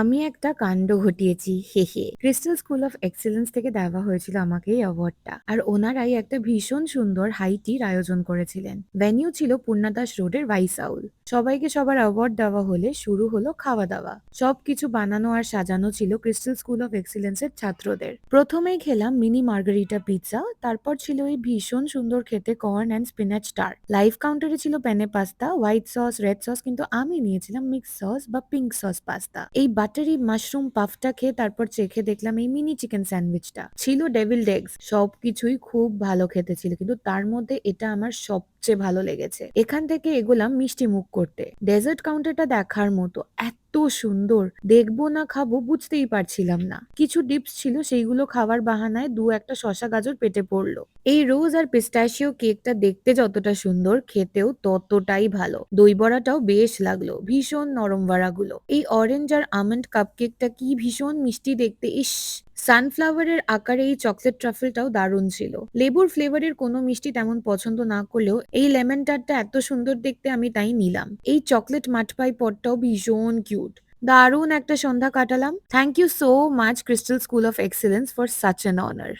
আমি একটা কাণ্ড ঘটিয়েছি। হেহে। ক্রিস্টাল স্কুল অফ এক্সেলেন্স থেকে দেওয়া হয়েছিল আমাকে এই অ্যাওয়ার্ডটা। আর ওনারাই একটা ভীষণ সুন্দর হাই টির আয়োজন করেছিলেন। ভেন্যু ছিল পূর্ণদাস রোডের ভাইসাউল। সবাইকে সবার অ্যাওয়ার্ড দেওয়া হলে শুরু হলো খাওয়া দাওয়া। সবকিছু বানানো আর সাজানো ছিল ক্রিস্টাল স্কুল অফ এক্সেলেন্সের ছাত্রদের। প্রথমেই খেলাম মিনি মার্গারিটা পিৎজা, তারপর ছিল এই ভীষণ সুন্দর খেতে corn and spinach tart. Live কাউন্টারে ছিল পেনে pasta, white sauce, red sauce, কিন্তু আমি নিয়েছিলাম মিক্স সস বা পিঙ্ক সস পাস্তা। এই বাটারি মাশরুম পাফটা খেয়ে তারপর চেখে দেখলাম এই মিনি চিকেন স্যান্ডউইচটা ছিল ডেভিলড এগস। সবকিছুই খুব ভালো খেতে ছিল, কিন্তু তার মধ্যে এটা আমার সবচেয়ে ভালো লেগেছে। এখান থেকে এগোলাম মিষ্টি মুখ করতে। ডেজার্ট কাউন্টারটা দেখার মতো, এত সুন্দর, দেখবো না খাবো বুঝতেই পারছিলাম না। কিছু ডিপস ছিল, সেইগুলো খাওয়ার বাহানায় দু একটা শসা গাজর পেটে পড়লো। এই রোজ আর পিস্তাশিও কেকটা দেখতে যতটা সুন্দর, খেতেও ততটাই ভালো। দই বড়াটাও বেশ লাগলো, ভীষণ নরম বড়াগুলো। এই অরেঞ্জ আর আমন্ড কাপকেকটা কি ভীষণ মিষ্টি দেখতে, ইস। সানফ্লাওয়ারের আকারে এই চকলেট ট্রাফেলটাও দারুণ ছিল। লেবুর ফ্লেভারের কোনো মিষ্টি তেমন পছন্দ না করলেও এই লেমন টার্টটা এত সুন্দর দেখতে, আমি তাই নিলাম। এই চকলেট মাটপাই পটটাও ভীষণ কিউট। দারুণ একটা সন্ধ্যা কাটালাম। Thank you so much Crystal School of Excellence for such an honour.